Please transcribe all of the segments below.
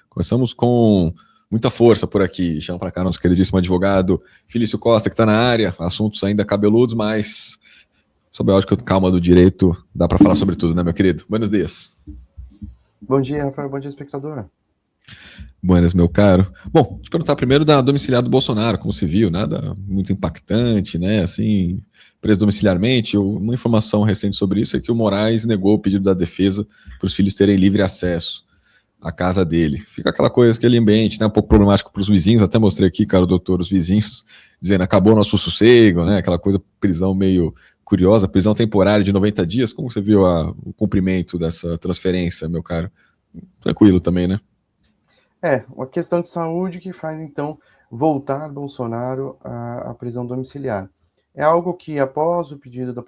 Começamos com muita força por aqui. Chama para cá nosso queridíssimo advogado Felício Costa, que está na área. Assuntos ainda cabeludos, mas sob a ótica calma do direito, dá para falar sobre tudo, né, meu querido? Buenos dias. Bom dia, Rafael. Bom dia, espectador. Buenas, meu caro. Bom, te perguntar primeiro da domiciliar do Bolsonaro, como se viu, nada muito impactante, né? Assim, preso domiciliarmente. Uma informação recente sobre isso é que o Moraes negou o pedido da defesa para os filhos terem livre acesso à casa dele. Fica aquela coisa, aquele ambiente, né? Um pouco problemático para os vizinhos. Até mostrei aqui, cara, doutor, os vizinhos dizendo acabou nosso sossego, né? Aquela coisa, prisão meio curiosa, prisão temporária de 90 dias. Como você viu o cumprimento dessa transferência, meu caro? Tranquilo também, né? Uma questão de saúde que faz, então, voltar Bolsonaro à prisão domiciliar. É algo que, após o pedido da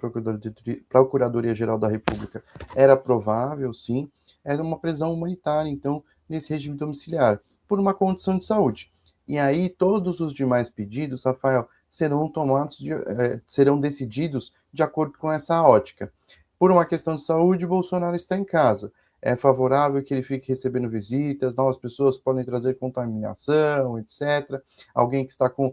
Procuradoria-Geral da República, era provável, sim, era uma prisão humanitária, então, nesse regime domiciliar, por uma condição de saúde. E aí, todos os demais pedidos, Rafael, serão decididos de acordo com essa ótica. Por uma questão de saúde, Bolsonaro está em casa. É favorável que ele fique recebendo visitas, novas pessoas podem trazer contaminação, etc. Alguém que está com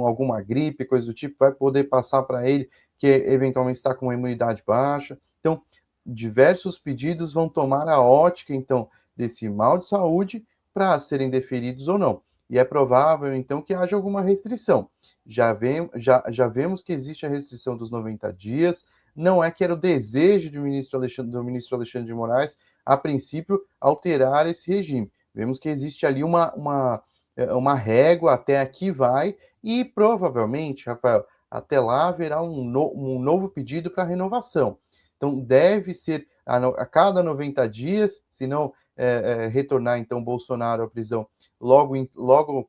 alguma gripe, coisa do tipo, vai poder passar para ele que eventualmente está com uma imunidade baixa. Então, diversos pedidos vão tomar a ótica, então, desse mal de saúde para serem deferidos ou não. E é provável, então, que haja alguma restrição. Já vemos que existe a restrição dos 90 dias, não é que era o desejo do ministro Alexandre de Moraes, a princípio, alterar esse regime. Vemos que existe ali uma régua, até aqui vai, e provavelmente, Rafael, até lá haverá um novo pedido para renovação. Então, deve ser a cada 90 dias, se não retornar, então, Bolsonaro à prisão logo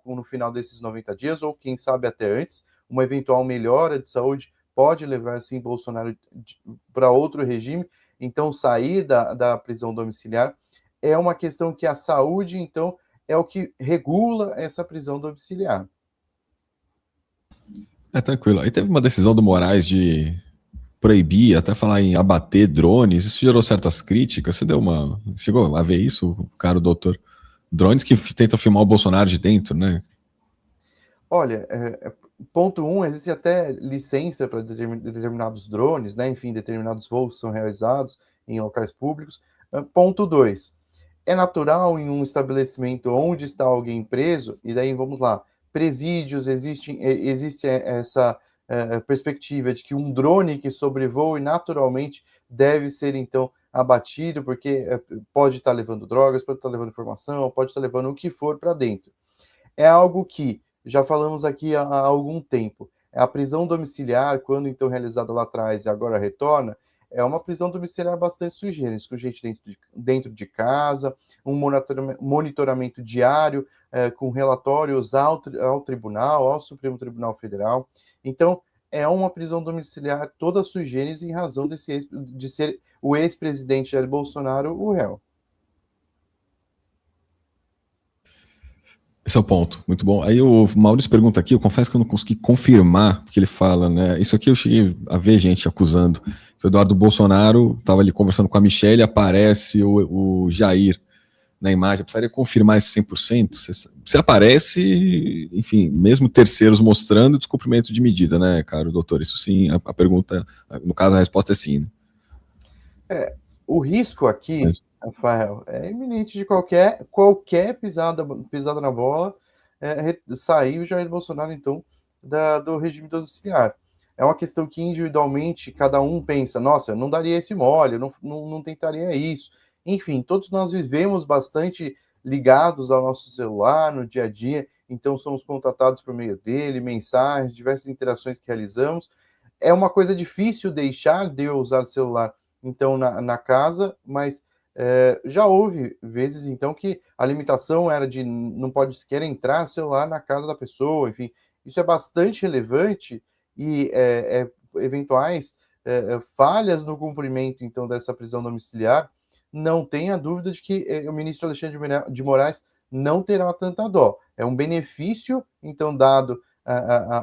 no final desses 90 dias, ou quem sabe até antes, uma eventual melhora de saúde pode levar, sim, Bolsonaro para outro regime. Então, sair da prisão domiciliar é uma questão que a saúde, então, é o que regula essa prisão domiciliar. Tranquilo. Aí teve uma decisão do Moraes de proibir, até falar em abater drones. Isso gerou certas críticas. Chegou a ver isso, caro doutor? Drones que tentam filmar o Bolsonaro de dentro, né? Olha, ponto 1, existe até licença para determinados drones, né? Enfim, determinados voos são realizados em locais públicos. Ponto 2, é natural em um estabelecimento onde está alguém preso, e daí vamos lá, presídios, existe essa perspectiva de que um drone que sobrevoe naturalmente deve ser, então, abatido, porque pode estar levando drogas, pode estar levando informação, pode estar levando o que for para dentro. É algo que já falamos aqui há algum tempo. A prisão domiciliar, quando então realizada lá atrás e agora retorna, é uma prisão domiciliar bastante sui generis, com gente dentro de casa, um monitoramento diário, com relatórios ao tribunal, ao Supremo Tribunal Federal. Então, é uma prisão domiciliar toda sui generis em razão de ser o ex-presidente Jair Bolsonaro o réu. Esse é o ponto, muito bom. Aí o Maurício pergunta aqui, eu confesso que eu não consegui confirmar o que ele fala, né? Isso aqui eu cheguei a ver gente acusando que o Eduardo Bolsonaro estava ali conversando com a Michelle e aparece o Jair na imagem. Eu precisaria confirmar esse 100%. Se aparece, enfim, mesmo terceiros mostrando descumprimento de medida, né, caro doutor? Isso sim, a pergunta, no caso a resposta é sim, né? O risco aqui, Rafael, é iminente de qualquer pisada na bola, sair o Jair Bolsonaro, então, do regime domiciliar. É uma questão que individualmente cada um pensa, nossa, eu não daria esse mole, eu não tentaria isso. Enfim, todos nós vivemos bastante ligados ao nosso celular no dia a dia, então somos contatados por meio dele, mensagens, diversas interações que realizamos. É uma coisa difícil deixar de eu usar o celular então na casa, mas já houve vezes então que a limitação era de não pode sequer entrar o celular na casa da pessoa, enfim, isso é bastante relevante e eventuais falhas no cumprimento então dessa prisão domiciliar, não tenha dúvida de que o ministro Alexandre de Moraes não terá tanta dó. É um benefício então dado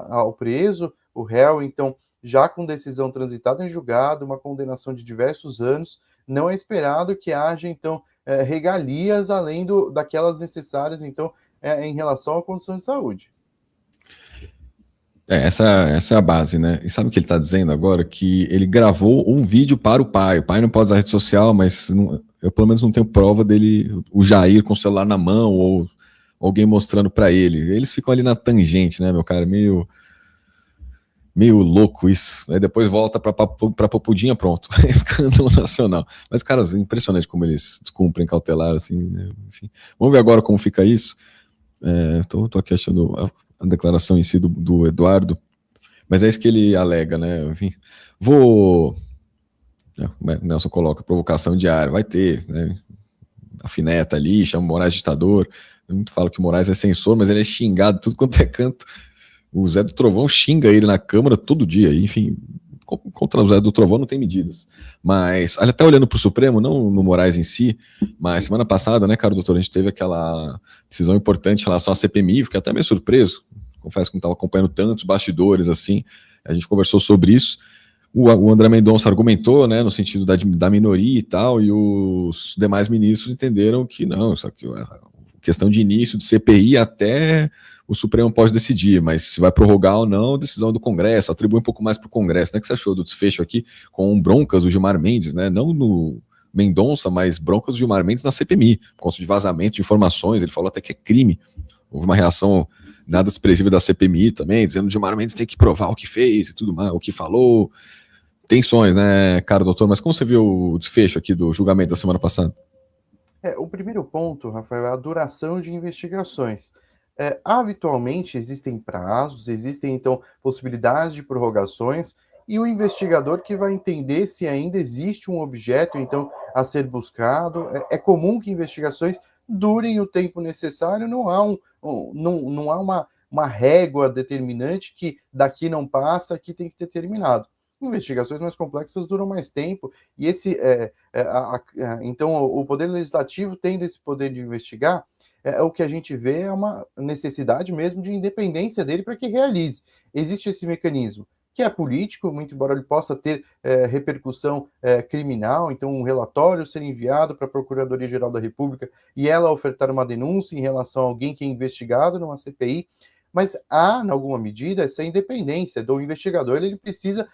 ao preso, o réu, então já com decisão transitada em julgado, uma condenação de diversos anos, não é esperado que haja, então, regalias além daquelas necessárias, então, em relação à condição de saúde. Essa é a base, né? E sabe o que ele está dizendo agora? Que ele gravou um vídeo para o pai. O pai não pode usar rede social, mas eu pelo menos não tenho prova dele, o Jair com o celular na mão ou alguém mostrando para ele. Eles ficam ali na tangente, né, meu cara? Meio louco isso. Aí depois volta para Popudinha, pronto. Escândalo nacional. Mas, cara, é impressionante como eles descumprem cautelar, assim, né? Enfim. Vamos ver agora como fica isso. Tô aqui achando a declaração em si do Eduardo, mas é isso que ele alega, né? Enfim, o Nelson coloca provocação diária, vai ter, né? Afineta ali, chama o Moraes de ditador. Eu muito falo que o Moraes é censor, mas ele é xingado tudo quanto é canto. O Zé do Trovão xinga ele na Câmara todo dia, enfim, contra o Zé do Trovão não tem medidas. Mas, até olhando para o Supremo, não no Moraes em si, mas semana passada, né, cara, doutor, a gente teve aquela decisão importante em relação à CPMI, fiquei até meio surpreso, confesso que não estava acompanhando tantos bastidores assim, a gente conversou sobre isso. O André Mendonça argumentou, né, no sentido da minoria e tal, e os demais ministros entenderam que não, isso aqui é questão de início de CPI até o Supremo pode decidir, mas se vai prorrogar ou não, decisão do Congresso, atribui um pouco mais para o Congresso. Né? O que você achou do desfecho aqui com broncas do Gilmar Mendes, né? Não no Mendonça, mas broncas do Gilmar Mendes na CPMI, por conta de vazamento de informações, ele falou até que é crime. Houve uma reação nada expressiva da CPMI também, dizendo que o Gilmar Mendes tem que provar o que fez e tudo mais, o que falou. Tensões, né, cara, doutor? Mas como você viu o desfecho aqui do julgamento da semana passada? O primeiro ponto, Rafael, é a duração de investigações. Habitualmente existem prazos, existem então possibilidades de prorrogações, e o investigador que vai entender se ainda existe um objeto então a ser buscado. É comum que investigações durem o tempo necessário, não há uma régua determinante que daqui não passa, aqui tem que ter terminado. Investigações mais complexas duram mais tempo, e então o Poder Legislativo tendo esse poder de investigar, o que a gente vê é uma necessidade mesmo de independência dele para que realize. Existe esse mecanismo, que é político, muito embora ele possa ter repercussão criminal, então um relatório ser enviado para a Procuradoria-Geral da República e ela ofertar uma denúncia em relação a alguém que é investigado numa CPI, mas há, em alguma medida, essa independência do investigador, ele precisa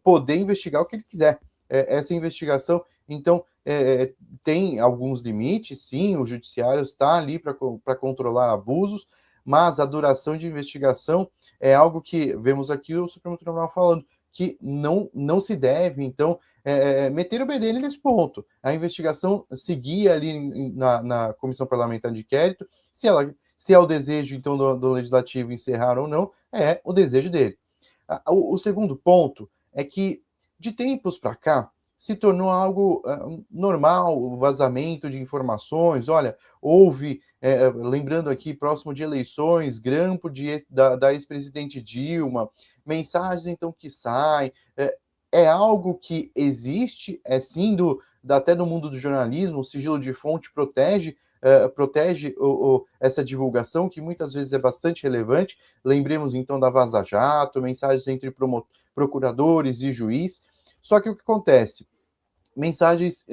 poder investigar o que ele quiser. Essa investigação, então, tem alguns limites, sim, o judiciário está ali para controlar abusos, mas a duração de investigação é algo que vemos aqui o Supremo Tribunal falando, que não se deve, então, meter o bedelho nesse ponto. A investigação seguir ali na Comissão Parlamentar de Inquérito, se é o desejo, então, do Legislativo encerrar ou não, é o desejo dele. O segundo ponto é que, de tempos para cá, se tornou algo normal o vazamento de informações. Olha, houve, lembrando aqui, próximo de eleições, grampo da ex-presidente Dilma, mensagens, então, que saem. É algo que existe, sim, até no mundo do jornalismo, o sigilo de fonte protege essa divulgação, que muitas vezes é bastante relevante. Lembremos, então, da Vaza Jato, mensagens entre procuradores e juiz. Só que o que acontece? Mensagens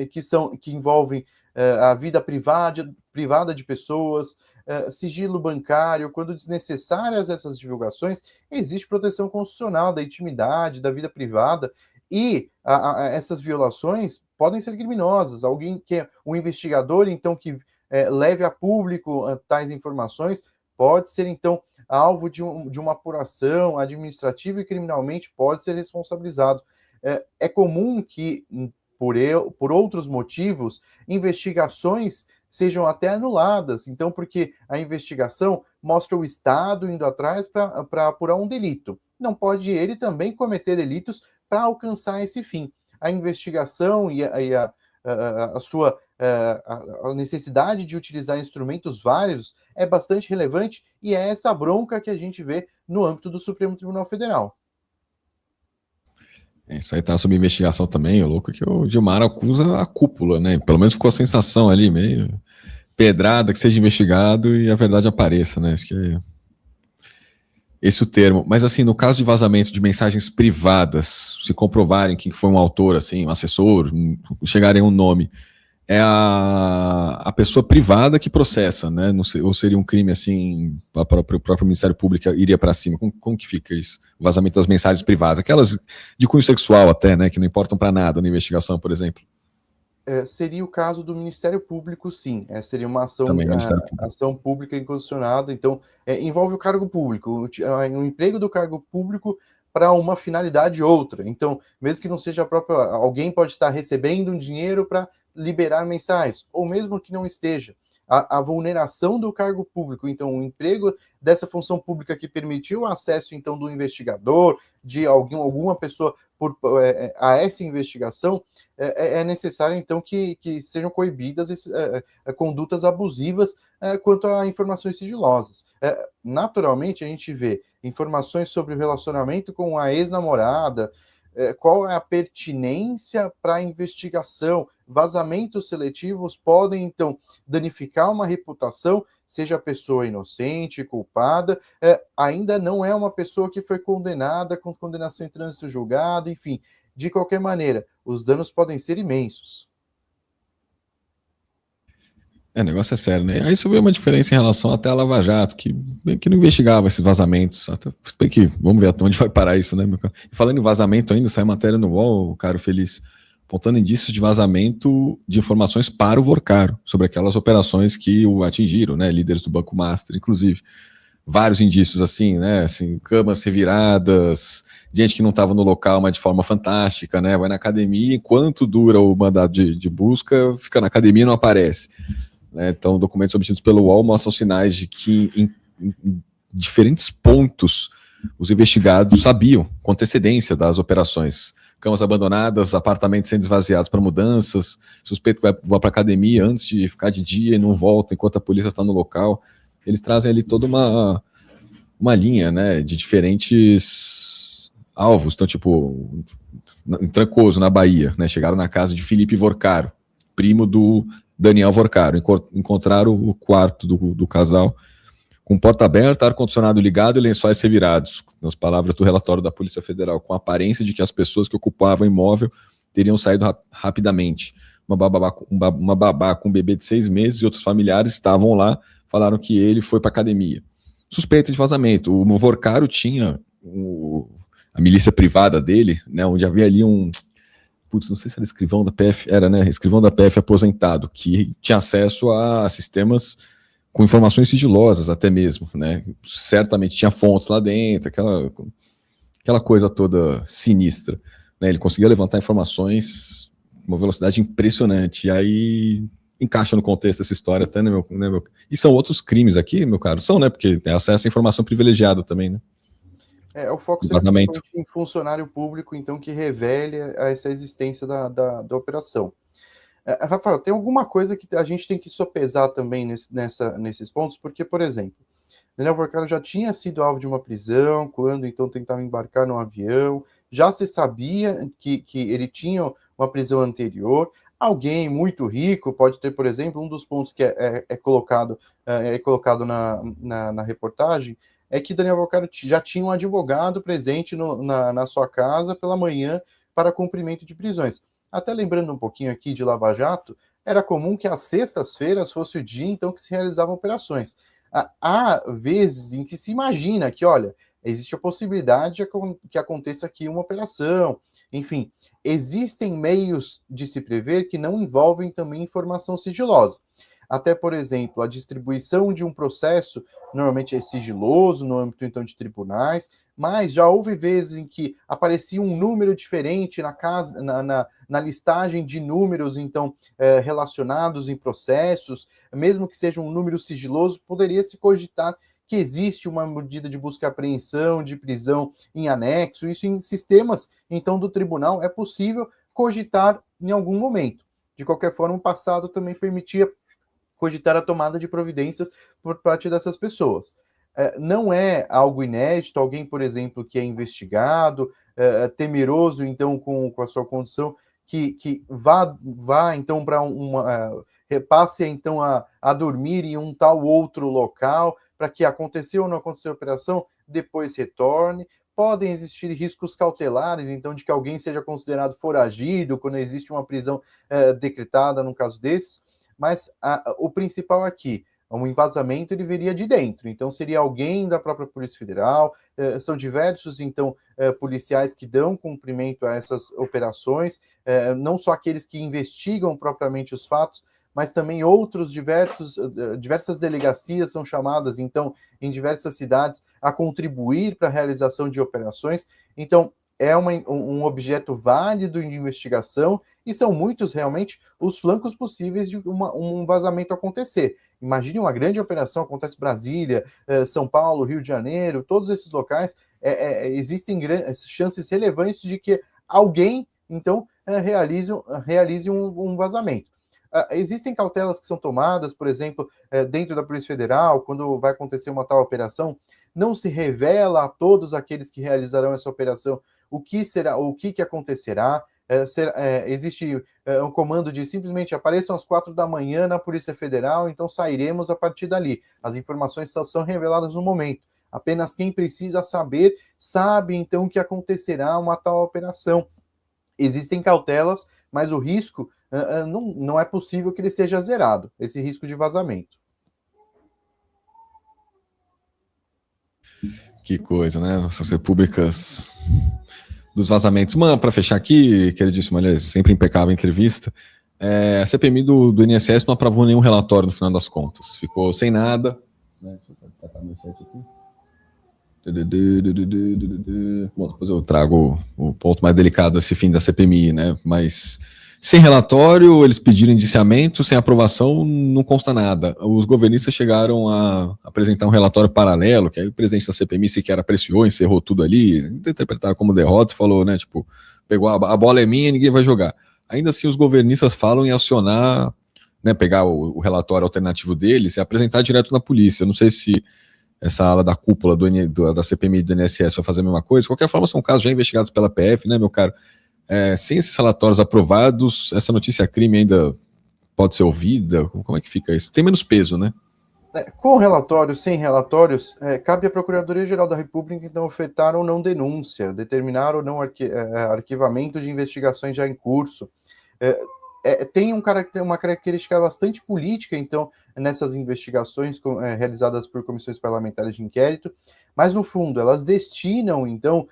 que envolvem a vida privada de pessoas, sigilo bancário, quando desnecessárias essas divulgações, existe proteção constitucional da intimidade, da vida privada, e essas violações podem ser criminosas. Alguém que é um investigador, então, que leve a público tais informações, pode ser, então, alvo de uma apuração administrativa e criminalmente pode ser responsabilizado. É comum que, por outros motivos, investigações sejam até anuladas, então, porque a investigação mostra o Estado indo atrás para apurar um delito. Não pode ele também cometer delitos para alcançar esse fim. A investigação e a sua a necessidade de utilizar instrumentos válidos é bastante relevante, e é essa bronca que a gente vê no âmbito do Supremo Tribunal Federal. Isso aí tá sob investigação também, o louco é que o Gilmar acusa a cúpula, né? Pelo menos ficou a sensação ali, meio pedrada, que seja investigado e a verdade apareça, né? Acho que é esse o termo. Mas assim, no caso de vazamento de mensagens privadas, se comprovarem que foi um autor, assim, um assessor, chegarem a um nome, é a pessoa privada que processa, né? Não sei, ou seria um crime assim, o próprio Ministério Público iria para cima? Como que fica isso? O vazamento das mensagens privadas, aquelas de cunho sexual até, né? Que não importam para nada na investigação, por exemplo. Seria o caso do Ministério Público, sim. Seria uma ação, Também, Ministério Público. ação pública incondicionada. Então, envolve o cargo público, o emprego do cargo público para uma finalidade outra. Então, mesmo que não seja a própria, alguém pode estar recebendo um dinheiro para liberar mensagens, ou mesmo que não esteja. A vulneração do cargo público, então o emprego dessa função pública que permitiu o acesso então do investigador, de alguma pessoa a essa investigação, é necessário então que sejam coibidas condutas abusivas quanto a informações sigilosas. Naturalmente, a gente vê informações sobre o relacionamento com a ex-namorada, qual é a pertinência para a investigação. Vazamentos seletivos podem, então, danificar uma reputação, seja a pessoa inocente, culpada, ainda não é uma pessoa que foi condenada com condenação em trânsito julgado, enfim, de qualquer maneira, os danos podem ser imensos. O negócio é sério, né? Aí você vê uma diferença em relação até a Lava Jato, que não investigava esses vazamentos. Bem que, vamos ver até onde vai parar isso, né, meu cara? E falando em vazamento ainda, sai matéria no UOL, Caro Feliz, apontando indícios de vazamento de informações para o Vorcaro, sobre aquelas operações que o atingiram, né? Líderes do Banco Master, inclusive. Vários indícios assim, né? Assim, camas reviradas, gente que não estava no local, mas de forma fantástica, né? Vai na academia, enquanto dura o mandado de busca, fica na academia e não aparece. Né? Então, documentos obtidos pelo UOL mostram sinais de que em diferentes pontos os investigados sabiam com antecedência das operações. Camas abandonadas, apartamentos sendo esvaziados para mudanças, suspeito que vai para academia antes de ficar de dia e não volta enquanto a polícia está no local. Eles trazem ali toda uma linha, né, de diferentes alvos. Então, tipo, em Trancoso, na Bahia, né, chegaram na casa de Felipe Vorcaro, primo do Daniel Vorcaro. Encontraram o quarto do casal com porta aberta, ar-condicionado ligado e lençóis revirados, nas palavras do relatório da Polícia Federal, com a aparência de que as pessoas que ocupavam o imóvel teriam saído rapidamente. Uma babá com um bebê de 6 meses e outros familiares estavam lá, falaram que ele foi para academia. Suspeita de vazamento. O Vorcaro tinha a milícia privada dele, né, onde havia ali putz, não sei se era escrivão da PF, era, né, escrivão da PF aposentado, que tinha acesso a sistemas com informações sigilosas até mesmo, né, certamente tinha fontes lá dentro, aquela coisa toda sinistra, né, ele conseguia levantar informações com uma velocidade impressionante, e aí encaixa no contexto essa história até, né, meu... E são outros crimes aqui, meu caro? São, né, porque tem acesso à informação privilegiada também, né? O foco seria principalmente em funcionário público, então, que revele essa existência da operação. Rafael, tem alguma coisa que a gente tem que sopesar também nesses pontos, porque, por exemplo, Daniel Vorcaro já tinha sido alvo de uma prisão, quando então tentava embarcar no avião, já se sabia que ele tinha uma prisão anterior. Alguém muito rico pode ter, por exemplo, um dos pontos que é colocado na reportagem, é que Daniel Vorcaro já tinha um advogado presente na sua casa pela manhã para cumprimento de prisões. Até lembrando um pouquinho aqui de Lava Jato, era comum que às sextas-feiras fosse o dia então que se realizavam operações. Há vezes em que se imagina que, olha, existe a possibilidade de que aconteça aqui uma operação. Enfim, existem meios de se prever que não envolvem também informação sigilosa. Até, por exemplo, a distribuição de um processo normalmente é sigiloso no âmbito, então, de tribunais, mas já houve vezes em que aparecia um número diferente na listagem de números, então, relacionados em processos, mesmo que seja um número sigiloso, poderia se cogitar que existe uma medida de busca e apreensão, de prisão em anexo, isso em sistemas, então, do tribunal é possível cogitar em algum momento. De qualquer forma, o passado também permitia cogitar a tomada de providências por parte dessas pessoas. Não é algo inédito, alguém, por exemplo, que é investigado, temeroso, então, com a sua condição, que vá então, para repasse, então, a dormir em um tal outro local, para que aconteceu ou não aconteceu a operação, depois retorne. podem existir riscos cautelares, então, de que alguém seja considerado foragido quando existe uma prisão decretada num caso desses, mas o principal aqui, um vazamento ele viria de dentro, então seria alguém da própria Polícia Federal, são diversos, então, policiais que dão cumprimento a essas operações, não só aqueles que investigam propriamente os fatos, mas também outros diversas delegacias são chamadas, então, em diversas cidades, a contribuir para a realização de operações. Então, é um objeto válido de investigação e são muitos, realmente, os flancos possíveis de um vazamento acontecer. Imagine uma grande operação, acontece em Brasília, São Paulo, Rio de Janeiro, todos esses locais, existem chances relevantes de que alguém, então, realize um vazamento. Existem cautelas que são tomadas, por exemplo, dentro da Polícia Federal, quando vai acontecer uma tal operação, não se revela a todos aqueles que realizarão essa operação o que acontecerá. Existe um comando de simplesmente apareçam às 4 da manhã na Polícia Federal, então sairemos a partir dali. As informações são reveladas no momento. Apenas quem precisa saber, sabe então que acontecerá uma tal operação. Existem cautelas, mas o risco não é possível que ele seja zerado, esse risco de vazamento. Que coisa, né? Nossas repúblicas dos vazamentos. Mano, para fechar aqui, queridíssimo, olha, sempre impecável a entrevista, a CPMI do INSS não aprovou nenhum relatório no final das contas. Ficou sem nada. Deixa eu destacar meu site aqui. Bom, depois eu trago o ponto mais delicado desse fim da CPMI, né? Mas sem relatório, eles pediram indiciamento, sem aprovação, não consta nada. Os governistas chegaram a apresentar um relatório paralelo, que aí o presidente da CPMI sequer apreciou, encerrou tudo ali, interpretaram como derrota e falou, né, tipo, pegou a bola é minha e ninguém vai jogar. Ainda assim, os governistas falam em acionar, né, pegar o relatório alternativo deles e apresentar direto na polícia. Eu não sei se essa ala da cúpula da CPMI do INSS vai fazer a mesma coisa. De qualquer forma, são casos já investigados pela PF, né, meu caro? Sem esses relatórios aprovados, essa notícia crime ainda pode ser ouvida? Como é que fica isso? Tem menos peso, né? Com relatórios, sem relatórios, cabe à Procuradoria-Geral da República, então, ofertar ou não denúncia, determinar ou não arquivamento de investigações já em curso. Tem uma característica bastante política, então, nessas investigações realizadas por comissões parlamentares de inquérito, mas, no fundo, elas destinam, então,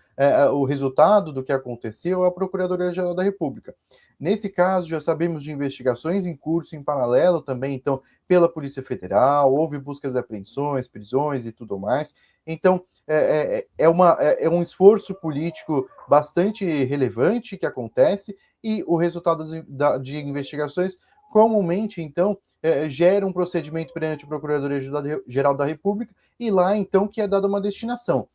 o resultado do que aconteceu à Procuradoria-Geral da República. Nesse caso, já sabemos de investigações em curso, em paralelo também, então, pela Polícia Federal, houve buscas e apreensões, prisões e tudo mais. Então, é um esforço político bastante relevante que acontece e o resultado de investigações comumente, então, gera um procedimento perante a Procuradoria-Geral da República e lá, então, que é dada uma destinação.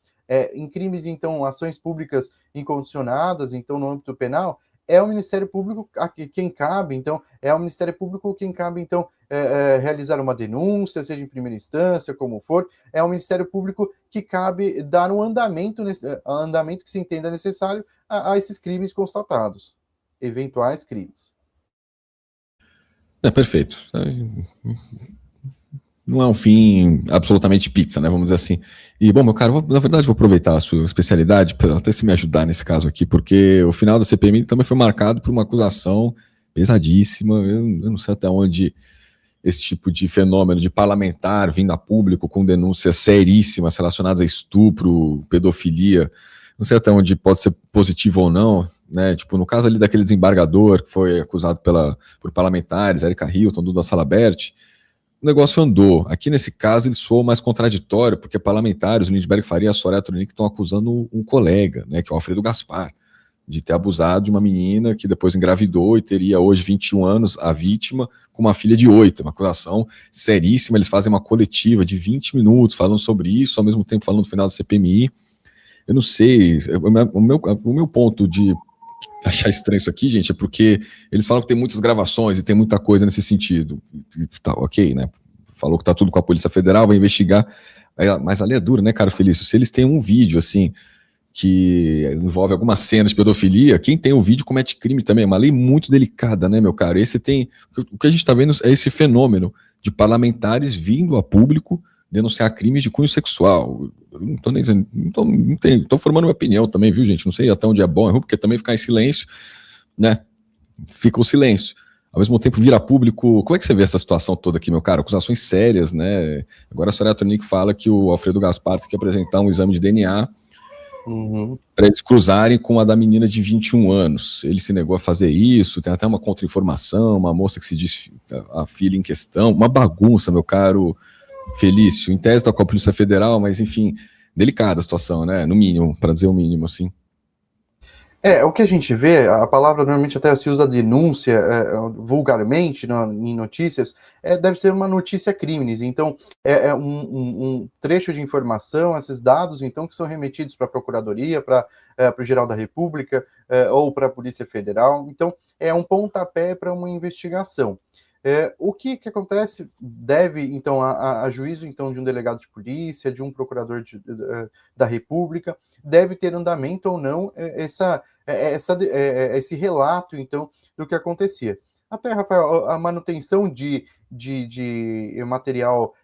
Em crimes, então, ações públicas incondicionadas, então, no âmbito penal, é o Ministério Público quem cabe, então, realizar uma denúncia, seja em primeira instância, como for, é o Ministério Público que cabe dar um andamento que se entenda necessário a esses crimes constatados, eventuais crimes. Perfeito. Não é um fim absolutamente pizza, né? Vamos dizer assim. E, bom, meu caro, na verdade, vou aproveitar a sua especialidade para até se me ajudar nesse caso aqui, porque o final da CPMI também foi marcado por uma acusação pesadíssima. Eu não sei até onde esse tipo de fenômeno de parlamentar vindo a público com denúncias seríssimas relacionadas a estupro, pedofilia, não sei até onde pode ser positivo ou não, né? Tipo, no caso ali daquele desembargador que foi acusado por parlamentares, Erika Hilton, Duda Salabert, o negócio andou. Aqui nesse caso ele soou mais contraditório, porque parlamentares, o Lindbergh Faria e a Soraya Tronic estão acusando um colega, né, que é o Alfredo Gaspar, de ter abusado de uma menina que depois engravidou e teria hoje 21 anos, a vítima, com uma filha de 8. Uma acusação seríssima. Eles fazem uma coletiva de 20 minutos falando sobre isso, ao mesmo tempo falando no final da CPMI. Eu não sei, o meu ponto de achar estranho isso aqui, gente, é porque eles falam que tem muitas gravações e tem muita coisa nesse sentido. Tá, ok, né? Falou que tá tudo com a Polícia Federal, vai investigar. Mas ali é duro, né, cara Felício? Se eles têm um vídeo, assim, que envolve alguma cena de pedofilia, quem tem o vídeo comete crime também. É uma lei muito delicada, né, meu caro? O que a gente tá vendo é esse fenômeno de parlamentares vindo a público denunciar crimes de cunho sexual. não tô nem dizendo, tô formando minha opinião também, viu, gente? Não sei até onde é bom, é ruim, porque também ficar em silêncio, né? Fica o silêncio. Ao mesmo tempo vira público. Como é que você vê essa situação toda aqui, meu cara? Acusações sérias, né? Agora a Soraya Tronic fala que o Alfredo Gaspar tem que apresentar um exame de DNA para eles cruzarem com a da menina de 21 anos. Ele se negou a fazer isso, tem até uma contra-informação, uma moça que se diz a filha em questão, uma bagunça, meu caro Felício. Em tese tá com a Polícia Federal, mas enfim, delicada a situação, né? No mínimo, para dizer o mínimo, assim. O que a gente vê, a palavra normalmente até se usa denúncia, vulgarmente em notícias, deve ser uma notícia crimes. Então, um trecho de informação, esses dados, então, que são remetidos para a Procuradoria, para o Geral da República, ou para a Polícia Federal. Então, é um pontapé para uma investigação. O que acontece deve, então, a juízo então, de um delegado de polícia, de um procurador da República, deve ter andamento ou não esse relato, então, do que acontecia. Até, Rafael, a manutenção de material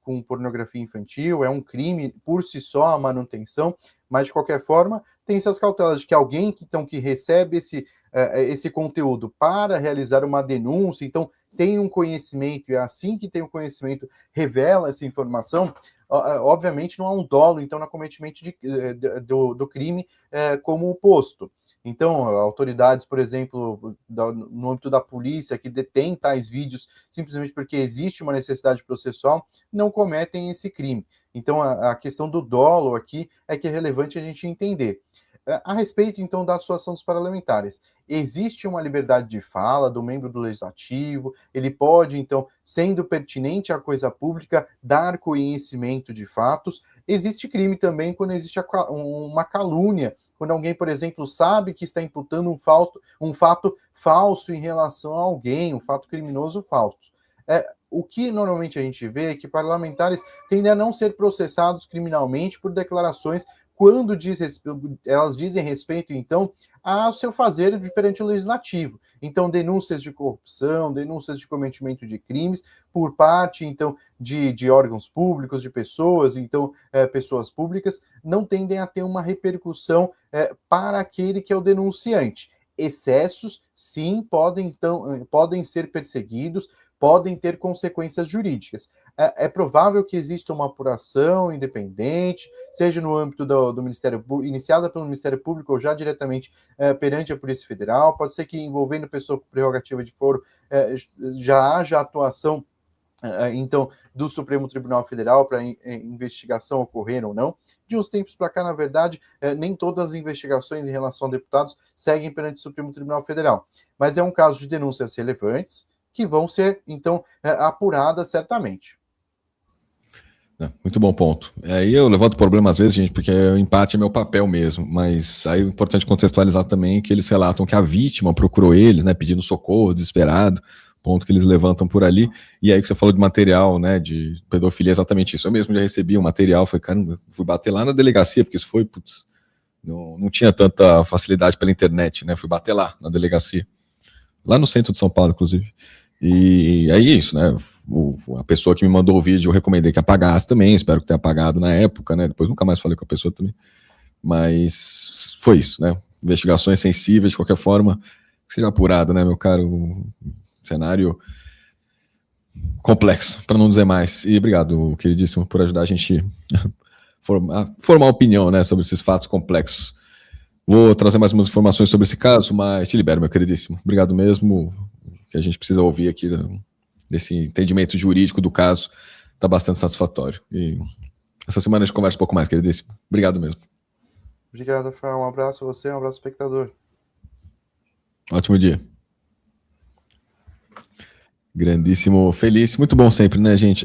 com pornografia infantil é um crime por si só, a manutenção, mas, de qualquer forma, tem essas cautelas de que alguém que recebe esse conteúdo para realizar uma denúncia, então tem um conhecimento, e assim que tem um conhecimento, revela essa informação, obviamente não há um dolo, então, no cometimento do crime como o posto. Então, autoridades, por exemplo, no âmbito da polícia, que detêm tais vídeos simplesmente porque existe uma necessidade processual, não cometem esse crime. Então, a questão do dolo aqui é que é relevante a gente entender. A respeito, então, da atuação dos parlamentares, existe uma liberdade de fala do membro do Legislativo, ele pode, então, sendo pertinente à coisa pública, dar conhecimento de fatos. Existe crime também quando existe uma calúnia, quando alguém, por exemplo, sabe que está imputando um fato falso em relação a alguém, um fato criminoso falso. O que normalmente a gente vê é que parlamentares tendem a não ser processados criminalmente por declarações quando elas dizem respeito, então, ao seu fazer perante o legislativo. Então, denúncias de corrupção, denúncias de cometimento de crimes por parte, então, de órgãos públicos, de pessoas, então, pessoas públicas, não tendem a ter uma repercussão para aquele que é o denunciante. Excessos, sim, podem ser perseguidos, podem ter consequências jurídicas. É provável que exista uma apuração independente, seja no âmbito do Ministério Público, iniciada pelo Ministério Público ou já diretamente perante a Polícia Federal. Pode ser que, envolvendo pessoa com prerrogativa de foro, já haja atuação, então, do Supremo Tribunal Federal para investigação ocorrer ou não. De uns tempos para cá, na verdade, nem todas as investigações em relação a deputados seguem perante o Supremo Tribunal Federal. Mas é um caso de denúncias relevantes, que vão ser, então, apuradas certamente. Muito bom ponto. Aí eu levanto o problema às vezes, gente, porque o empate é meu papel mesmo, mas aí é importante contextualizar também que eles relatam que a vítima procurou eles, né, pedindo socorro, desesperado, ponto que eles levantam por ali, e aí que você falou de material, né, de pedofilia, exatamente isso. Eu mesmo já recebi um material, falei, caramba, fui bater lá na delegacia, porque isso foi, putz, não tinha tanta facilidade pela internet, né, fui bater lá na delegacia, lá no centro de São Paulo, inclusive. E aí é isso, né? A pessoa que me mandou o vídeo, eu recomendei que apagasse também, espero que tenha apagado na época, né? Depois nunca mais falei com a pessoa também. Mas foi isso, né? Investigações sensíveis, de qualquer forma, que seja apurada, né, meu caro? Cenário complexo, para não dizer mais. E obrigado, queridíssimo, por ajudar a gente a formar opinião, né, sobre esses fatos complexos. Vou trazer mais umas informações sobre esse caso, mas te libero, meu queridíssimo. Obrigado mesmo. Que a gente precisa ouvir aqui desse entendimento jurídico do caso está bastante satisfatório. E essa semana a gente conversa um pouco mais, queridíssimo. Obrigado mesmo. Obrigado, Rafael. Um abraço a você, um abraço, espectador. Ótimo dia. Grandíssimo, feliz. Muito bom sempre, né, gente?